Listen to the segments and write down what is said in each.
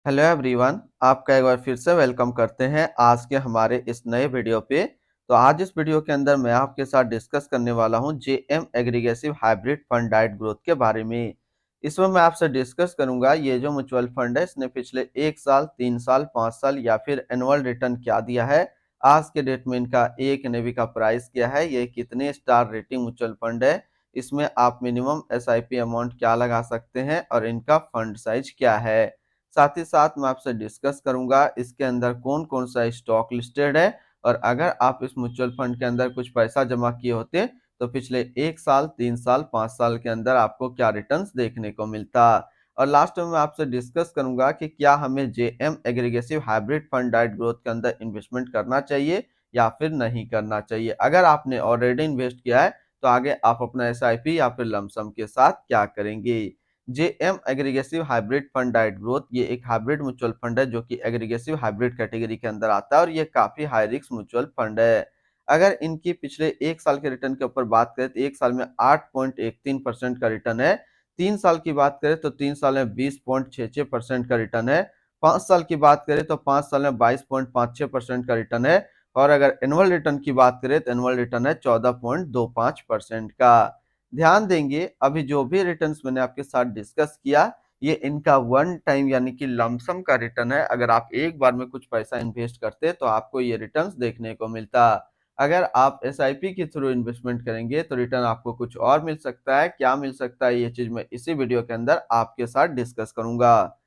Hello everyone, आपका एक बार फिर से वेलकम करते हैं आज के हमारे इस नए वीडियो पे। तो आज इस वीडियो के अंदर मैं आपके साथ डिस्कस करने वाला हूं जेएम एग्रीगेसिव हाइब्रिड फंड डाइट ग्रोथ के बारे में। इसमें मैं आपसे डिस्कस करूंगा ये जो म्यूचुअल फंड है इसने पिछले 1 साल, 3 साल, 5 साल या फिर एनुअल रिटर्न क्या दिया है। आज के डेट में इनका एक एनएवी का प्राइस क्या है, ये कितने स्टार रेटिंग म्यूचुअल फंड है, इसमें आप मिनिमम एसआईपी अमाउंट क्या लगा सकते हैं और इनका फंड साइज क्या है। साथ ही साथ मैं आपसे डिस्कस करूंगा इसके अंदर कौन कौन सा स्टॉक लिस्टेड है, और अगर आप इस म्यूचुअल फंड के अंदर कुछ पैसा जमा किए होते तो पिछले 1 साल, 3 साल, 5 साल के अंदर आपको क्या रिटर्न्स देखने को मिलता। और लास्ट में मैं आपसे डिस्कस करूंगा कि क्या हमें जेएम एग्रीगेसिव हाइब्रिड फंड डाइट ग्रोथ के अंदर इन्वेस्टमेंट करना चाहिए या फिर नहीं करना चाहिए। अगर आपने ऑलरेडी इन्वेस्ट किया है तो आगे आप अपना एसआईपी या फिर लमसम के साथ क्या करेंगे। जेएम एग्रीगेसिव हाइब्रिड फंड डाइट ग्रोथ ये एक हाइब्रिड म्यूचुअल फंड है जो कि एग्रीगेसिव हाइब्रिड कैटेगरी के अंदर आता है और ये काफी हाई रिस्क म्यूचुअल फंड है। अगर इनकी पिछले 1 साल के रिटर्न के ऊपर बात करें तो 1 साल में 8.13% का रिटर्न है। 3 साल की बात करें तो 3 साल में 20.66% का रिटर्न है। 5 साल की बात करें तो 5 साल में 22.56% का रिटर्न है। और अगर एनुअल रिटर्न की बात करें तो एनुअल रिटर्न है 14.25% का। ध्यान देंगे अभी जो भी रिटर्न्स मैंने आपके साथ डिस्कस किया ये इनका वन टाइम यानी कि लमसम का रिटर्न है। अगर आप एक बार में कुछ पैसा इन्वेस्ट करते तो आपको ये रिटर्न्स देखने को मिलता। अगर आप एसआईपी के थ्रू इन्वेस्टमेंट करेंगे तो रिटर्न आपको कुछ और मिल सकता है। क्या मिल सकता है ये चीज मैं इसी वीडियो के अंदर आपके साथ डिस्कस करूंगा।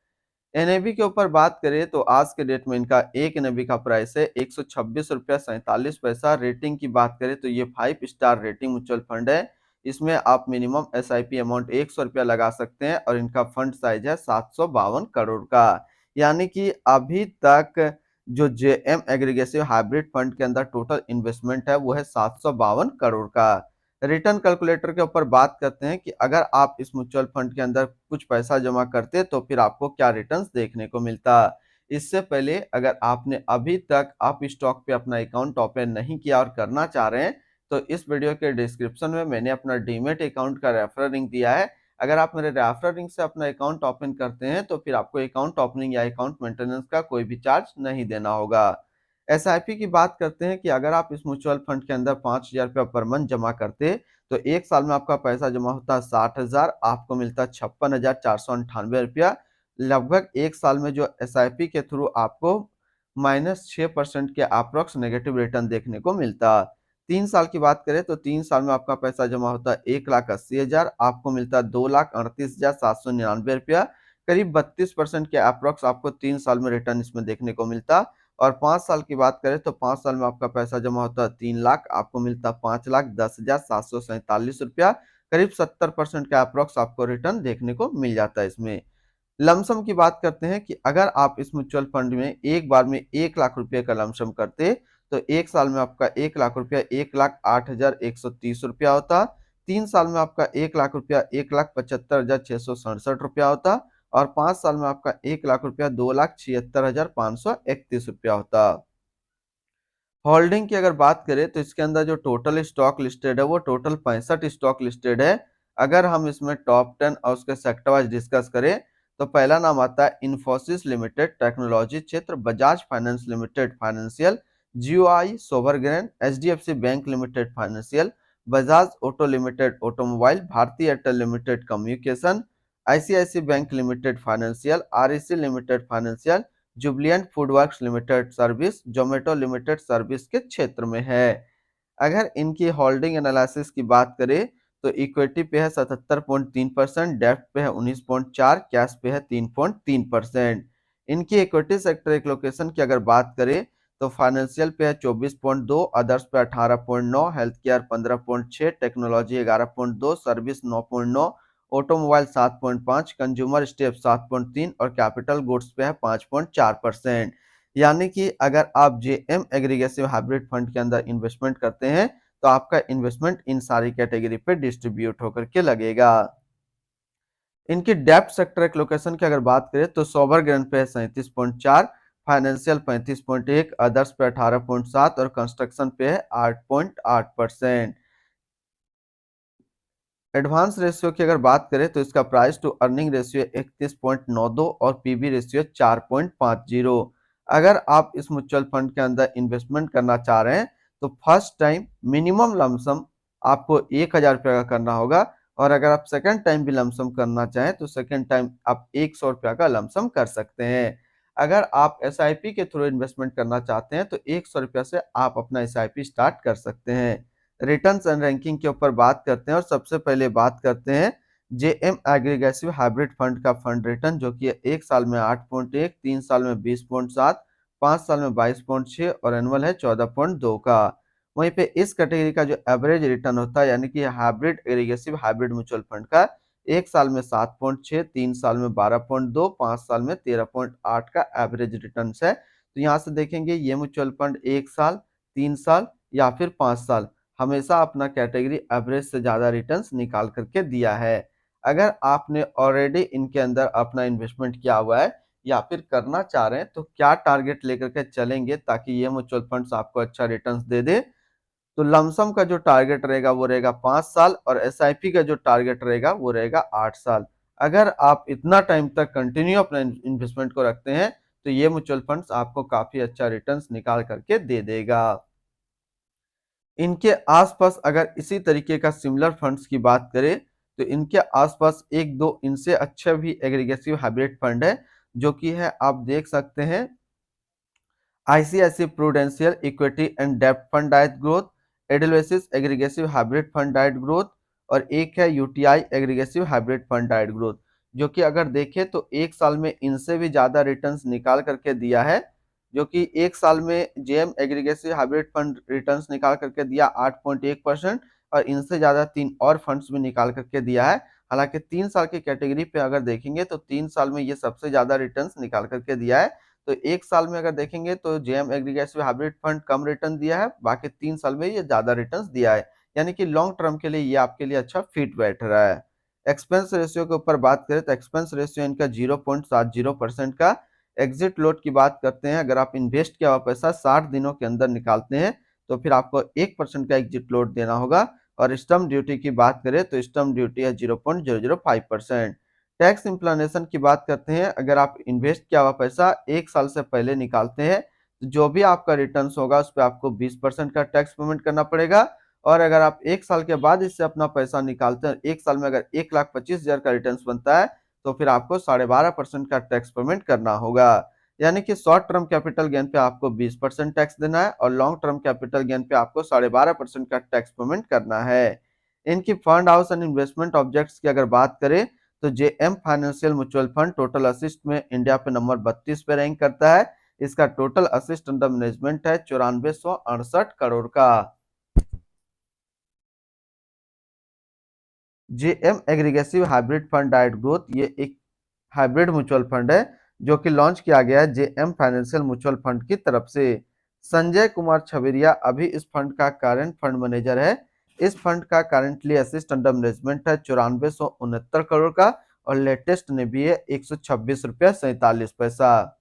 एनएवी के ऊपर बात करें तो आज के डेट में इनका एक एनएवी का प्राइस है 126 रुपया 47 पैसा। रेटिंग की बात करें तो ये 5 स्टार रेटिंग म्यूचुअल फंड है। इसमें आप मिनिमम एसआईपी अमाउंट 100 रुपया लगा सकते हैं और इनका फंड साइज है 752 करोड़ का। यानी कि अभी तक जो जेएम एग्रीगेसिव हाइब्रिड फंड के अंदर टोटल इन्वेस्टमेंट है वो है 752 करोड़ का। रिटर्न कैलकुलेटर के ऊपर बात करते हैं कि अगर आप इस म्यूचुअल फंड के अंदर कुछ पैसा जमा करते तो फिर आपको क्या रिटर्न्स देखने को मिलता। इससे पहले अगर आपने अभी तक आप स्टॉक पे अपना अकाउंट ओपन नहीं किया और करना चाह रहे हैं तो इस वीडियो के डिस्क्रिप्शन में मैंने अपना डीमेट अकाउंट का रेफरल लिंक दिया है। अगर आप मेरे रेफरल लिंक से अपना अकाउंट ओपन करते हैं तो फिर आपको अकाउंट ओपनिंग या अकाउंट मेंटेनेंस का कोई भी चार्ज नहीं देना होगा। एसआईपी की बात करते हैं कि अगर आप इस म्यूचुअल फंड के अंदर 5,000 रुपया पर मंथ जमा करते तो 1 साल में आपका पैसा जमा होता है 60,000, आपको मिलता है 56,498 रुपया। लगभग 1 साल में जो एसआईपी के थ्रू आपको -6% के अप्रोक्स नेगेटिव रिटर्न देखने को मिलता। 3 साल की बात करें तो 3 साल में आपका पैसा जमा होता है 1,80,000, आपको मिलता है 2,38,799 रुपया। करीब 32% के अप्रोक्स आपको 3 साल में रिटर्न इसमें देखने को मिलता। और 5 साल की बात करें तो 5 साल में आपका पैसा जमा होता है 3 लाख, आपको मिलता है 5,10,747 रुपया। करीब 70% का अप्रोक्स आपको रिटर्न देखने को मिल जाता है इसमें। लमसम की बात करते हैं कि अगर आप इस म्यूचुअल फंड में एक बार में 1 लाख रुपए का लमसम करते तो 1 साल में आपका 1 लाख रुपया 1,08,130 रुपया होता। 3 साल में आपका 1 लाख रुपया 1,75,667 रुपया होता। और 5 साल में आपका 1 लाख रुपया 2,76,531 रुपया होता। होल्डिंग की अगर बात करें तो इसके अंदर जो टोटल स्टॉक लिस्टेड है वो टोटल 65 स्टॉक लिस्टेड है। अगर हम इसमें टॉप 10 और उसके सेक्टर वाइज डिस्कस करें तो पहला नाम आता है इन्फोसिस लिमिटेड टेक्नोलॉजी क्षेत्र, Bajaj finance limited financial, GOI sovereign, HDFC bank limited financial, Bajaj auto limited automobile, Bhartiya Airtel limited communication, ICIC bank limited financial, REC limited financial, Jubilant FoodWorks limited service, Zomato limited service के क्षेत्र में है। अगर इनकी holding analysis की बात करें तो इक्विटी पे है 77.3%, डेब्ट पे है 19.4%, कैश पे है 3.3%। इनकी इक्विटी सेक्टर एलोकेशन की अगर बात करें तो फाइनेंशियल पे है 24.2, अदर्स पे 18.9, health care 15.6, technology 11.2, service 9.9, automobile 7.5, consumer step 7.3 और कैपिटल गुड्स पे है 5.4%। यानी कि अगर आप जेएम एग्रीगेसिव हाइब्रिड फंड के अंदर इन्वेस्टमेंट करते हैं तो आपका इन्वेस्टमेंट इन सारी कैटेगरी पे डिस्ट्रीब्यूट होकर के लगेगा। इनकी डेप्थ सेक्टर एलोकेशन की अगर बात करें तो सोवरग्रेन पे है 37.4, फाइनेंशियल 35.1, अदर्स पे 18.7 और कंस्ट्रक्शन पे है 8.8%। एडवांस रेशियो की अगर बात करें तो इसका प्राइस टू अर्निंग रेशियो 31.92 और पीबी रेशियो 4.50। अगर आप इस म्यूचुअल फंड के अंदर इन्वेस्टमेंट करना चाह रहे हैं तो फर्स्ट टाइम मिनिमम लमसम आपको 1000 रुपये का करना होगा, और अगर आप सेकंड टाइम भी लमसम करना चाहें तो सेकंड टाइम आप 100 रुपये का लमसम कर सकते हैं। अगर आप एसआईपी के थ्रू इन्वेस्टमेंट करना चाहते हैं तो 100 रुपये से आप अपना एसआईपी स्टार्ट कर सकते हैं। रिटर्न्स एंड रैंकिंग के ऊपर बात करते हैं और सबसे पहले बात करते हैं जेएम एग्रीगेसिव हाइब्रिड फंड का फंड रिटर्न, जो कि 1 साल में 8.1, 3 साल में 20.7, 5 साल में 22.6 और एनुअल है 14.2 का। वहीं पे इस कैटेगरी का जो एवरेज रिटर्न होता है यानी कि हाइब्रिड एग्रीगेसिव हाइब्रिड म्यूचुअल फंड का 1 साल में 7.6, 3 साल में 12.2, 5 साल में 13.8 का एवरेज रिटर्न है। तो यहाँ से देखेंगे ये म्यूचुअल फंड 1 साल, 3 साल या फिर 5 साल हमेशा अपना कैटेगरी एवरेज से ज़्यादा रिटर्न्स निकाल करके दिया है। अगर आपने ऑलरेडी इनके अंदर अपना इन्वेस्टमेंट किया हुआ है या फिर करना चाह रहे हैं तो क्या टारगेट लेकर के चलेंगे ताकि ये म्यूचुअल फंड्स आपको अच्छा रिटर्न्स दे दे? तो लमसम का जो टारगेट रहेगा वो रहेगा 5 साल और एसआईपी का जो टारगेट रहेगा वो रहेगा 8 साल। अगर आप इतना टाइम तक कंटिन्यू अपना इन्वेस्टमेंट को रखते हैं तो ये म्यूचुअल फंड्स आपको काफ़ी अच्छा रिटर्न्स निकाल करके दे देगा। इनके आसपास अगर इसी तरीके का सिमिलर फंड्स की बात करें तो इनके आसपास एक दो इनसे अच्छे भी एग्रीगेसिव हाइब्रिड फंड है, जो कि है आप देख सकते हैं आईसीआईसी प्रूडेंशियल इक्विटी एंड डेब्ट फंड डाइट ग्रोथ, एडलवेसिस एग्रीगेसिव हाइब्रिड फंड डाइट ग्रोथ और एक है यूटीआई एग्रीगेसिव हाइब्रिड फंड डाइट ग्रोथ, जो कि अगर देखें तो 1 साल में इनसे भी ज़्यादा रिटर्न्स निकाल करके दिया है। जो कि 1 साल में JM aggressive hybrid fund returns निकाल करके दिया 8.1% और इनसे ज़्यादा 3 और फंड्स भी निकाल करके दिया है। हालांकि 3 साल की कैटेगरी पे अगर देखेंगे तो 3 साल में ये सबसे ज़्यादा रिटर्न्स निकाल करके दिया है। तो 1 साल में अगर देखेंगे तो जेएम एग्रीगेसिव हाइब्रिड फंड कम रिटर्न दिया है, बाकी 3 साल में ये ज़्यादा रिटर्न्स दिया है। यानी कि लॉन्ग टर्म के लिए ये आपके लिए अच्छा फिट बैठ रहा है। एक्सपेंस रेशियो के ऊपर बात करें तो एक्सपेंस रेशियो इनका 0.70% का। एग्जिट लोड की बात करते हैं, अगर आप इन्वेस्ट किया हुआ पैसा 60 दिनों के अंदर निकालते हैं तो फिर आपको 1% का एग्जिट लोड देना होगा। और स्टम्प ड्यूटी की बात करें तो स्टम्प ड्यूटी है 0.005%। टैक्स इम्प्लानेशन की बात करते हैं, अगर आप इन्वेस्ट किया हुआ पैसा 1 साल से पहले निकालते हैं तो जो भी आपका रिटर्न्स होगा उस पे आपको 20% का टैक्स पेमेंट करना पड़ेगा। और अगर आप 1 साल के बाद इससे अपना पैसा निकालते हैं, 1 साल में अगर 1,25,000 का रिटर्न्स बनता है तो फिर आपको 12.5% का टैक्स पेमेंट करना होगा। यानी कि शॉर्ट टर्म कैपिटल गेन पे आपको 20% टैक्स देना है और लॉन्ग टर्म कैपिटल गेन पे आपको 12.5% का टैक्स पेमेंट करना है। इनकी fund house and investment objects की अगर बात करें तो JM financial mutual fund total assist में इंडिया पे नंबर 32 पे रैंक करता है। इसका टोटल असिस्ट अंडर मैनेजमेंट है 9468 करोड़ का। जेएम एग्रीगेसिव हाइब्रिड फंड डाइट ग्रोथ ये एक हाइब्रिड म्यूचुअल फंड है जो कि लॉन्च किया गया है जेएम फाइनेंशियल म्यूचुअल फंड की तरफ से। संजय कुमार छबेरिया अभी इस फंड का करंट फंड मैनेजर है। इस फंड का करंटली असिस्ट अंडर मैनेजमेंट है 9469 करोड़ का और लेटेस्ट ने भी है 126 रुपया 47 पैसा।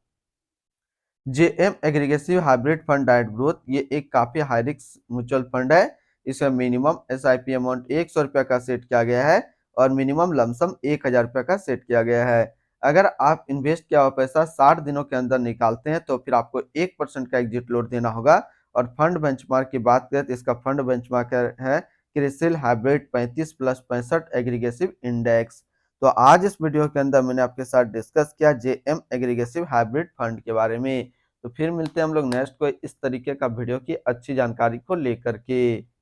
जेएम एग्रीगेसिव हाइब्रिड फंड डाइट ग्रोथ ये एक काफी हाई रिस्क म्यूचुअल फंड है। इसमें मिनिमम एसआईपी अमाउंट 100 रुपया का सेट किया गया है और मिनिमम लमसम 1000 रुपया का सेट किया गया है। अगर आप इन्वेस्ट किया हुआ पैसा 60 दिनों के अंदर निकालते हैं तो फिर आपको 1% का एग्जिट लोड देना होगा। और फंड बेंचमार्क की बात करें तो इसका फंड बेंचमार्क है क्रिसिल हाइब्रिड 35+65 एग्रीगेसिव इंडेक्स। तो आज इस वीडियो के अंदर मैंने आपके साथ डिस्कस किया जेएम एग्रीगेसिव हाइब्रिड फंड के बारे में। तो फिर मिलते हैं हम लोग नेक्स्ट कोई इस तरीके का वीडियो की अच्छी जानकारी को लेकर के।